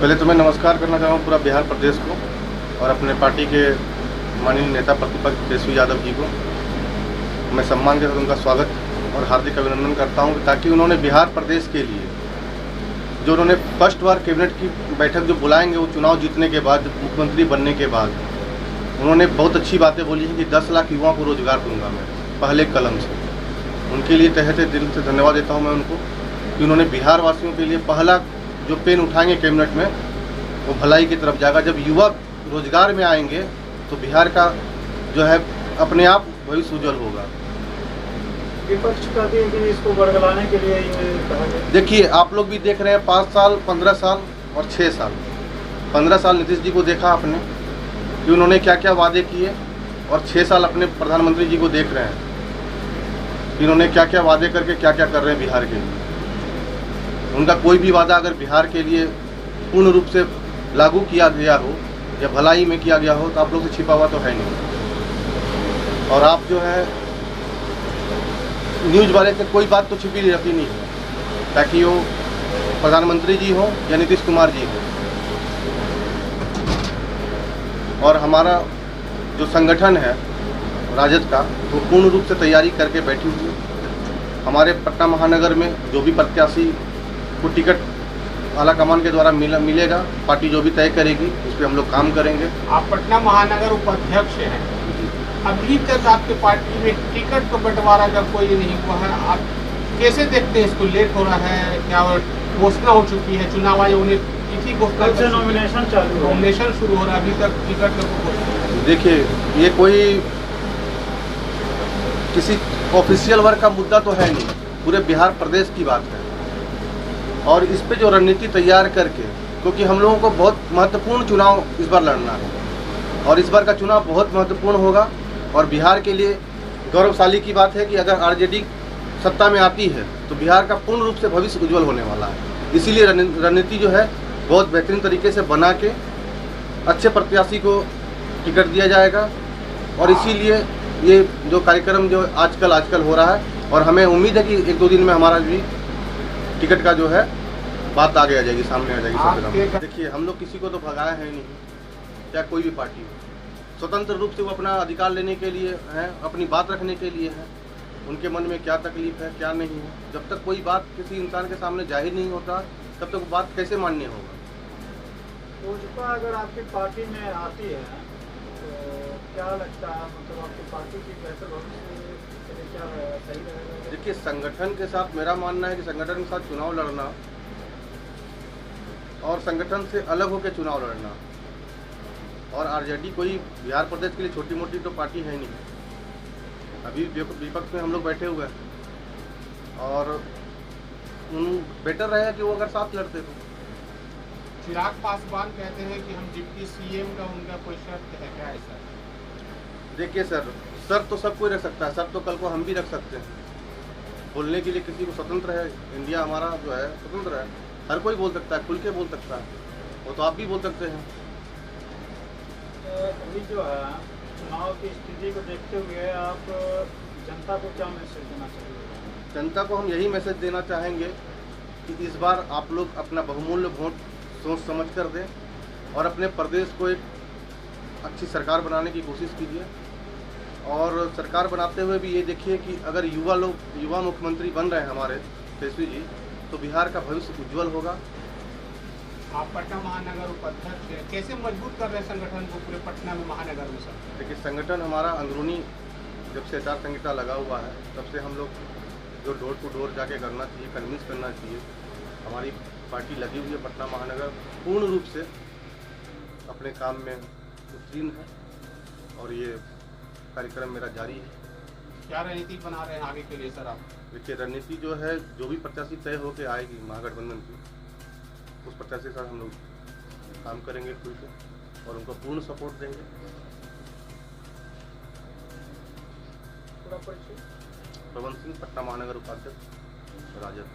पहले तो मैं नमस्कार करना चाहूँगा पूरा बिहार प्रदेश को और अपने पार्टी के माननीय नेता प्रतिपक्ष तेजस्वी यादव जी को मैं सम्मान के साथ उनका स्वागत और हार्दिक अभिनंदन करता हूँ, ताकि उन्होंने बिहार प्रदेश के लिए जो उन्होंने फर्स्ट बार कैबिनेट की बैठक जो बुलाएंगे वो चुनाव जीतने के बाद, मुख्यमंत्री बनने के बाद उन्होंने बहुत अच्छी बातें बोली हैं कि 10 लाख युवाओं को रोजगार दूंगा मैं पहले कलम से। उनके लिए तहे दिल से धन्यवाद देता हूँ मैं उनको कि उन्होंने बिहार वासियों के लिए पहला जो पेन उठाएंगे कैबिनेट में वो भलाई की तरफ जाएगा। जब युवा रोजगार में आएंगे तो बिहार का जो है अपने आप भविष्य उज्जवल होगा। विपक्ष का भी इसको बरगलाने के लिए कहा गया। देखिए, आप लोग भी देख रहे हैं 5 साल, 15 साल और 6 साल। 15 साल नीतीश जी को देखा आपने कि उन्होंने क्या क्या वादे किए, और 6 साल अपने प्रधानमंत्री जी को देख रहे हैं कि उन्होंने क्या क्या वादे करके क्या क्या कर रहे हैं बिहार के लिए। उनका कोई भी वादा अगर बिहार के लिए पूर्ण रूप से लागू किया गया हो या भलाई में किया गया हो तो आप लोग से छिपा हुआ तो है नहीं। और आप जो है न्यूज़ वाले से कोई बात तो छिपी रखी नहीं है, ताकि वो प्रधानमंत्री जी हो या नीतीश कुमार जी हो। और हमारा जो संगठन है राजद का वो पूर्ण रूप से तैयारी करके बैठी हुई है। हमारे पटना महानगर में जो भी प्रत्याशी को टिकट आला कमान के द्वारा मिलेगा, पार्टी जो भी तय करेगी उस पर हम लोग काम करेंगे। आप पटना महानगर उपाध्यक्ष हैं, अभी तक आपके पार्टी में टिकट का बंटवारा का कोई नहीं हुआ है। आप कैसे देखते हैं इसको? लेट हो रहा है क्या? घोषणा हो चुकी है, चुनाव आयोग ने तिथि घोषणा, नॉमिनेशन चालू, नॉमिनेशन शुरू हो रहा है, अभी तक टिकट का। देखिए, ये कोई किसी ऑफिशियल वर्क का मुद्दा तो है नहीं, पूरे बिहार प्रदेश की बात है। और इस पे जो रणनीति तैयार करके, क्योंकि हम लोगों को बहुत महत्वपूर्ण चुनाव इस बार लड़ना है और इस बार का चुनाव बहुत महत्वपूर्ण होगा। और बिहार के लिए गौरवशाली की बात है कि अगर आरजेडी सत्ता में आती है तो बिहार का पूर्ण रूप से भविष्य उज्जवल होने वाला है। इसीलिए रणनीति जो है बहुत बेहतरीन तरीके से बना के अच्छे प्रत्याशी को टिकट दिया जाएगा। और इसीलिए ये जो कार्यक्रम जो आजकल हो रहा है, और हमें उम्मीद है कि 1-2 दिन में हमारा भी टिकट का जो है बात आगे आ जाएगी, सामने आ जाएगी सब। देखिए, हम लोग किसी को तो भगाया है नहीं, या कोई भी पार्टी हो। स्वतंत्र रूप से वो अपना अधिकार लेने के लिए है, अपनी बात रखने के लिए है। उनके मन में क्या तकलीफ है क्या नहीं है, जब तक कोई बात किसी इंसान के सामने जाहिर नहीं होता तब तक बात कैसे मान्य होगा। भाजपा अगर आपकी पार्टी में आती है तो क्या लगता है, मतलब आपकी पार्टी की बेहतर भविष्य के लिए क्या सही रहेगा? देखिए, संगठन के साथ मेरा मानना है कि संगठन के साथ चुनाव लड़ना और संगठन से अलग होकर चुनाव लड़ना, और आरजेडी कोई बिहार प्रदेश के लिए छोटी मोटी तो पार्टी है नहीं। अभी विपक्ष में हम लोग बैठे हुए हैं और बेटर रहेगा कि वो अगर साथ लड़ते तो। चिराग पासवान कहते हैं कि हम डिप्टी सीएम का उनका कोई शर्त है क्या ऐसा? देखिए सर, शर्त तो सब कोई रख सकता है, शर्त तो कल को हम भी रख सकते हैं। बोलने के लिए किसी को स्वतंत्र है, इंडिया हमारा जो है स्वतंत्र है, हर कोई बोल सकता है, खुल के बोल सकता है। वो तो आप भी बोल सकते हैं। अभी जो है चुनाव की स्थिति को देखते हुए आप जनता को क्या मैसेज देना चाहिए? जनता को हम यही मैसेज देना चाहेंगे कि इस बार आप लोग अपना बहुमूल्य वोट सोच समझ कर दें और अपने प्रदेश को एक अच्छी सरकार बनाने की कोशिश कीजिए। और सरकार बनाते हुए भी ये देखिए कि अगर युवा मुख्यमंत्री बन रहे हैं हमारे तेजस्वी जी, तो बिहार का भविष्य उज्जवल होगा। आप पटना महानगर उपाध्यक्ष हैं, कैसे मजबूत कर रहे हैं संगठन को पूरे पटना में, महानगर में सर? देखिए, संगठन हमारा अंदरूनी जब से आचार संहिता लगा हुआ है तब से हम लोग जो डोर टू डोर जाके करना चाहिए, कन्विंस करना चाहिए। हमारी पार्टी लगी हुई है पटना महानगर पूर्ण रूप से अपने काम में उत्तीर्ण है, और ये कार्यक्रम मेरा जारी है। क्या रणनीति बना रहे हैं आगे के लिए सर आप? देखिए, रणनीति जो है जो भी प्रत्याशी तय होकर आएगी महागठबंधन की, उस प्रत्याशी के साथ हम लोग काम करेंगे खुल के और उनको पूर्ण सपोर्ट देंगे। पवन सिंह, पटना महानगर उपाध्यक्ष, राजद।